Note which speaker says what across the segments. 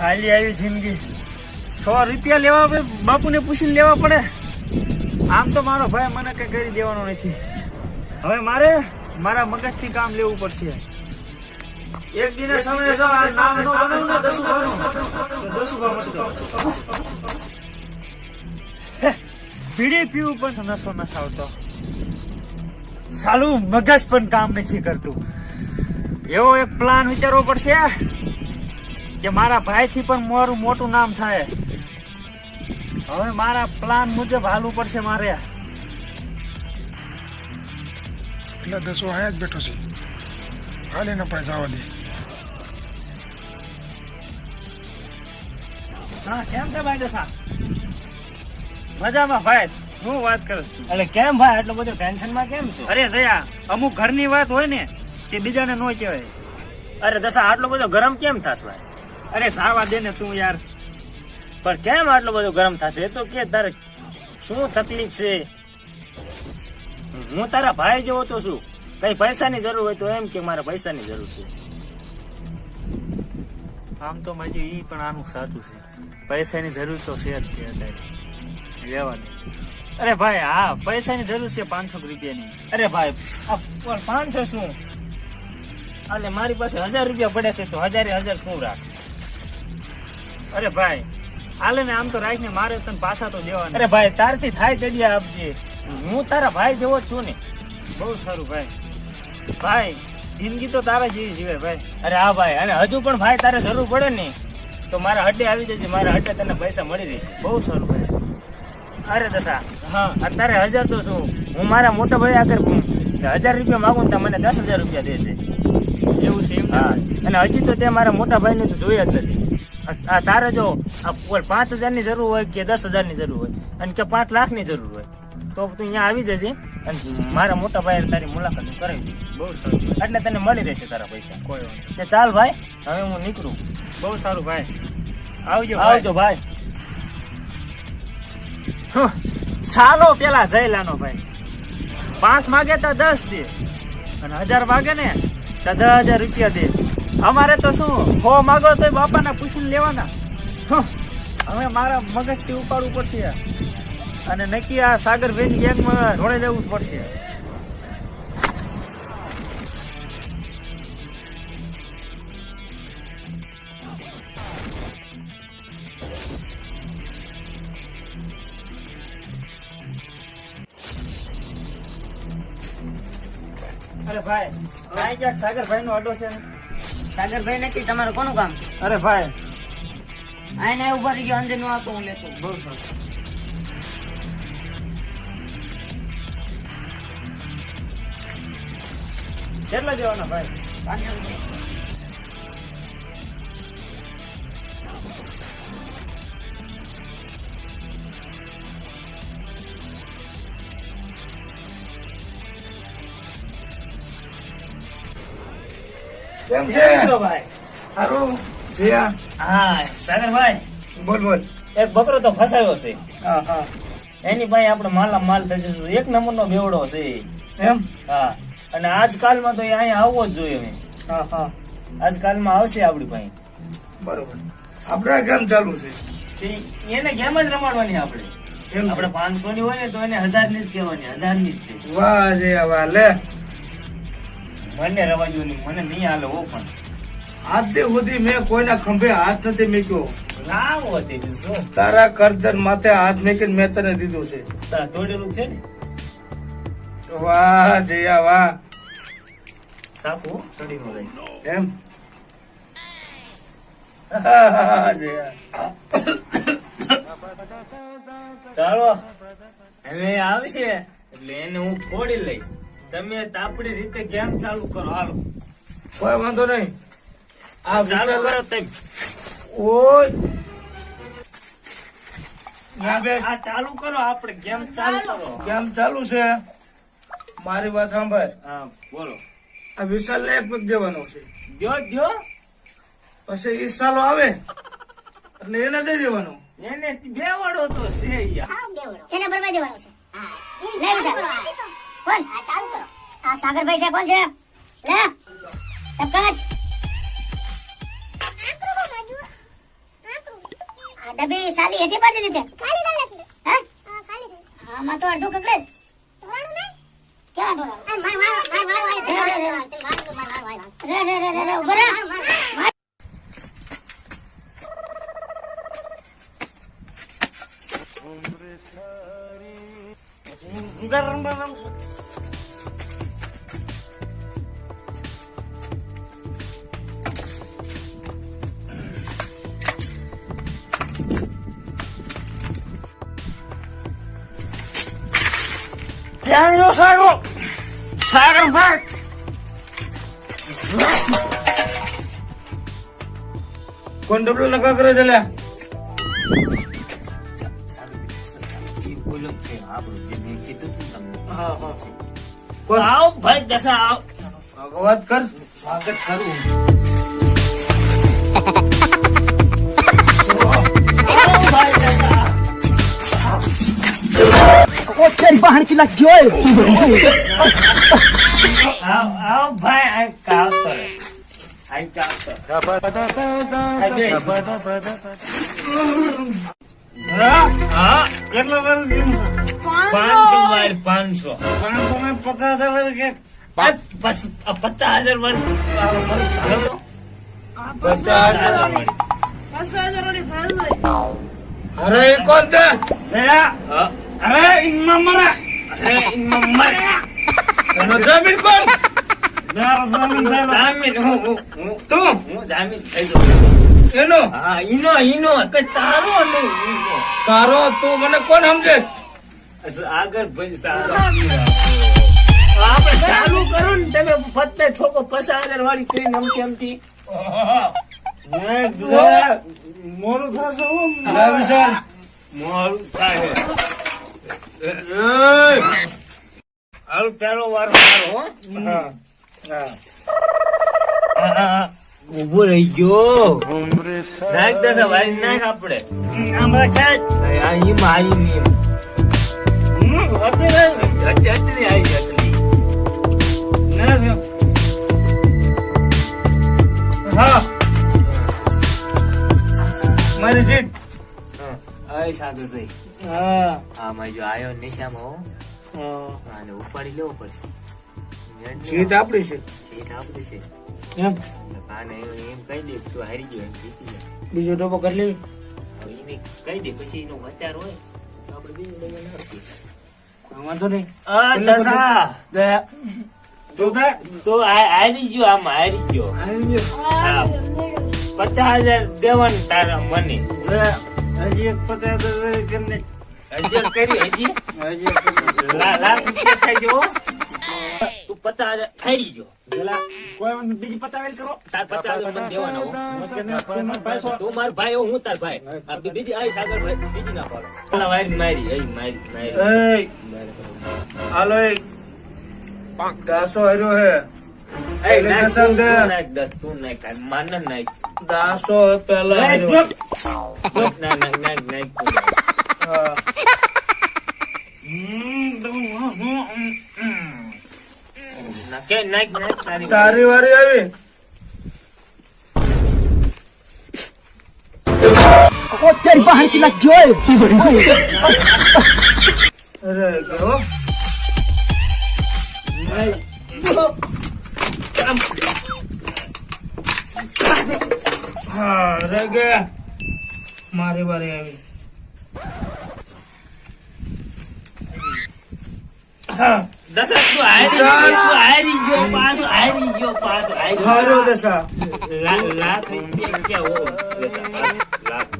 Speaker 1: હાલી આવી જિંદગી 100 રૂપિયા લેવા બાપુને પૂછીને લેવા પડે. આમ તો મારો ભાઈ મને કઈ કરી દેવાનો નથી. હવે મારે મારા મગજથી કામ લેવું પડશે. એક દિને સમય જો આ નામ નો બનાવું ને દસુભા મસ્ત બીડી પીવું પણ નશો ન આવતો. સાલું મગજ પણ કામ નથી કરતું. એવો એક પ્લાન વિચારવો પડશે કે મારા ભાઈ થી પણ મારું મોટું નામ થાય. હવે મારા પ્લાન મુજબ હાલવું પડશે મારે.
Speaker 2: એટલે દસો અહીંયા જ બેઠો છે, હાલે ને પાસે જવા દે.
Speaker 1: હા કેમ છે ભાઈ દશા? મજામાં ભાઈ. શું વાત કરું?
Speaker 3: એટલે કેમ ભાઈ આટલો બધો ટેન્શન માં કેમ છો?
Speaker 1: અરે જયા, અમુક ઘરની વાત હોય ને તે બીજાને ન કહેવાય.
Speaker 3: અરે દશા આટલો બધો ગરમ કેમ થશે ભાઈ?
Speaker 1: અરે સારવા દે ને તું યાર.
Speaker 3: પણ કેમ આટલો બધો ગરમ થશે એ તો કે તારે શું તકલીફ છે? હું તારા ભાઈ જેવો તો છું. કઈ પૈસાની જરૂર હોય તો એમ કે મારે પૈસાની જરૂર છે.
Speaker 1: આમ તો માજી ઈ પણ આનું સાચું છે. પૈસાની જરૂર તો છે જ તે અત્યારે લેવાની. અરે ભાઈ હા પૈસાની જરૂર છે 500 રૂપિયાની.
Speaker 3: અરે ભાઈ આ 500 શું? એટલે મારી પાસે 1000 રૂપિયા પડે છે તો 1000 તું રાખ.
Speaker 1: અરે ભાઈ હાલે ને આમ તો રાખને, મારે તને પાછા તો દેવાના.
Speaker 3: અરે ભાઈ તારથી થાય તેડિયા આપજે. હું તારા ભાઈ જેવો જ છું ને.
Speaker 1: બહુ સારું ભાઈ. ભાઈ જિંદગી તો તારા જેવી જીવે ભાઈ.
Speaker 3: અરે હા ભાઈ, અને હજુ પણ ભાઈ તારે જરૂર પડે ને તો મારા હડે આવી જજે. મારા હડે તને પૈસા મળી રહેશે.
Speaker 1: બહુ સારું ભાઈ.
Speaker 3: અરે દશા હા અત્યારે 1000 તો શું, હું મારા મોટા ભાઈ આગળ 1000 રૂપિયા માગું તો મને 10,000 રૂપિયા દેશે.
Speaker 1: એવું છે એમ?
Speaker 3: હા, અને હજી તો તે મારા મોટા ભાઈને તો જોયા જ નથી. આ તારે જો આ 5,000 ની જરૂર હોય કે 10,000 ની જરૂર હોય અને કે 5 લાખ ની જરૂર હોય તો તું અહીંયા આવી જજે અને મારા મોટા ભાઈ તારી મુલાકાત કરાવી દે.
Speaker 1: બહુ સારું.
Speaker 3: એટલે તને મળી રહેશે તારા પૈસા.
Speaker 1: કોઈ વાંધો
Speaker 3: તે ચાલ ભાઈ, હવે હું નીકળું.
Speaker 1: બહુ સારું ભાઈ. આવજો
Speaker 3: આવજો ભાઈ.
Speaker 1: ચાલો પેલા જયલાનો ભાઈ 5 માગે તો 10 દે અને 1000 માગે ને તો 10,000 રૂપિયા દે. અમારે તો શું 100 માગો તો બાપાને પૂછીને લેવાના. હવે મારા મગજથી ઉપાડવું પડશે અને નક્કી આ સાગરભાઈ ગેંગમાં જોડે દેવું પડશે. અરે ભાઈ કાંઈ ક્યાંક સાગરભાઈ નો અડ્ડો છે ને?
Speaker 4: સાગરભાઈ નથી, તમારું કોનું કામ?
Speaker 1: અરે ભાઈ
Speaker 4: આને ઉભા રહી ગયો, અંદર નો આવતો હું લેતો.
Speaker 1: બહુ સારું. કેટલા દેવાના ભાઈ?
Speaker 4: 500 રૂપિયા.
Speaker 2: કેમ છે?
Speaker 3: કેમ છો ભાઈ?
Speaker 2: સારું જયા,
Speaker 3: હા સાગરભાઈ,
Speaker 2: બોલ બોલ.
Speaker 3: એક બકરો તો ફસાયો છે.
Speaker 2: હા હા
Speaker 3: એની પાસે આપણે માલા માલ થઈ જશું. એક નંબરનો બેવડો છે.
Speaker 2: એમ?
Speaker 3: હા, અને આજકાલમાં તો એ અહીંયા આવવો જ જોઈએ. હવે
Speaker 2: હા હા
Speaker 3: આજકાલમાં આવશે આપણી પાસે.
Speaker 2: બરોબર. આપણે કેમ ચાલુ છે?
Speaker 3: એને ગેમ જ રમાડવાની આપણે.
Speaker 2: એમ છે?
Speaker 3: આપણે 500 ની હોય ને તો એને 1000 ની જ કહેવાની. 1000 ની જ છે.
Speaker 2: વાહ જયા વાહ. લે
Speaker 3: મને રવાજો નહીં, મને નહીં હાલે હો. પણ
Speaker 2: આજ દી સુધી મેં કોઈના ખંભે હાથ નથી મૂક્યો.
Speaker 3: લાવો હતી શું
Speaker 2: તારા કરદર માથે હાથ મૂકીને મેં તને દીધું છે.
Speaker 3: તારા તોડેલું છે ને
Speaker 2: વાહ જયા વાહ.
Speaker 3: સાપુ ચડી નો લઈ.
Speaker 2: એમ? હા, જયા.
Speaker 3: ચાલો હવે આવશે એટલે એને હું ફોડી લઈશ. તમે આપણી રીતે ગેમ ચાલુ કરો. હાલો
Speaker 2: કોઈ વાંધો નહીં. આ
Speaker 3: ચાલુ
Speaker 2: વિશાલ-
Speaker 3: કરો તમે.
Speaker 2: ઓય ના બે
Speaker 3: આ ચાલુ કરો, આપણે ગેમ ચાલુ કરો.
Speaker 2: કેમ ચાલુ છે? મારી વાત સાંભળ.
Speaker 3: હા બોલો.
Speaker 2: આ વિશાલ ને એક પગ દેવાનો છે,
Speaker 3: દ્યો દ્યો.
Speaker 2: પછી ઈ સાલો આવે એટલે એને દઈ દેવાનો.
Speaker 3: એને બેવડો તો છે યાર.
Speaker 5: એને બરબાદ દેવાનો છે. લે વિશાલ. કોણ? આ સાગરભાઈ છે. કોણ છે? લે તબકાત. આ ડબ્બી સાલી હેઠી પાડી દીધી ખાલી કરી નાખી હે ખાલી કરી આમાં તો અડધું કકડે તોડવાનું ને ક્યાં તોડવાનું માર રે ઉભો રે
Speaker 1: ત્યાંનો સાગર ભાઈ કોણ ડબલો લગા કરે છે લ્યા
Speaker 3: આવો ભાઈ દશા આવો
Speaker 1: વાત કર સ્વાગત કરું
Speaker 3: આવો ભાઈ દશા આવો ભાઈ આ કાવતર
Speaker 1: હા કેટલો વર્ષ ગયું છે
Speaker 3: 500 વાર 500
Speaker 1: 500 ને 50,000 કે
Speaker 3: 50,000 વાર
Speaker 1: 50,000 અરે એ કોણ છે અરે ઇન્મા મરા એનો જમીન કોણ મારો જમીન છે
Speaker 3: જામીન હું
Speaker 1: તું
Speaker 3: જામીન થઈ જાઉં
Speaker 1: એનો
Speaker 3: હા ઈનો કઈ તારો નહીં ઈનો.
Speaker 1: તારો તું મને કોણ સમજે
Speaker 3: આગળ ભાઈ સારો આપણે ચાલુ કરો ને તમે પત્તે ઠોકો 50,000 વાળી કરીને અમથી
Speaker 1: મોરું થશે
Speaker 3: મોડું થાય હાલ પેલો વાર મારો હો ઉભો રહી ગયો નાખ દશા વાળી નાખ આપડે
Speaker 1: મારી જીત
Speaker 3: સાગરભાઈ
Speaker 1: હા
Speaker 3: આમાં જો આયો નિશામાં આને ઉપાડી લેવો પડશે
Speaker 1: જીત આપડી છે
Speaker 3: જીત આપડી છે
Speaker 1: એમ
Speaker 3: આને એમ કહી દે તું હારી ગયો એમ જીતી ગયા
Speaker 1: બીજો ડબ્બો કરી લેવી
Speaker 3: હવે એને કહી દે પછી એનો વિચાર હોય તો આપણે બીજું લઈને નાખીએ.
Speaker 1: વાંધો નહીં
Speaker 3: આ દશા
Speaker 1: દયા
Speaker 3: તો હારી ગયો આમાં હારી ગયો હા 50,000 દેવાનું તારા મને
Speaker 1: હજી એક 50,000 કરીને
Speaker 3: હજી કરી હજી લાખ રૂપિયા થાય છે હો. તું 50,000 હારી ગયો
Speaker 1: કોઈ બીજી પતાવેલ કરો
Speaker 3: તાર 50,000 મને દેવાના હો. તું મારો ભાઈ હો, હું તાર ભાઈ આ બીજી આ સાગર ભાઈ બીજી ના પાડો પેલા વાયર મારી
Speaker 1: હાલો એક 10 હાર્યો હે
Speaker 3: તું નાખ માન નાખ
Speaker 1: 10 પેલા હાર્યો.
Speaker 3: નાખ
Speaker 1: હા.
Speaker 3: નાખ
Speaker 1: તારી વારી આવી અરે ગયો હા રે ગયા મારી વારી આવી
Speaker 3: દશા તું હારી ગયો પાછો
Speaker 1: હારો દશા
Speaker 3: લાખ રૂપિયા ક્યાં હો દશા લાખ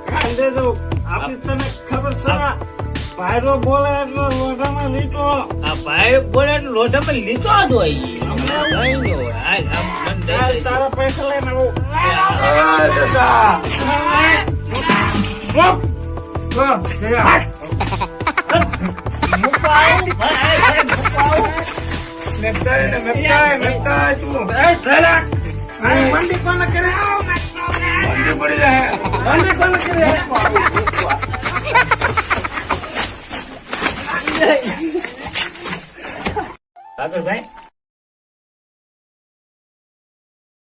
Speaker 1: કાંદે તો આપી તને ખબર છે ને ભાઈરો બોલે એટલે લોઢામાં લીટો
Speaker 3: આ ભાઈ બોલે લોઢામાં લીધો જ હોય
Speaker 1: તારા પૈસા લઈને મંડી કોને કરે મંડી પડી જાય મંડી કોને કરે
Speaker 3: સાગરભાઈ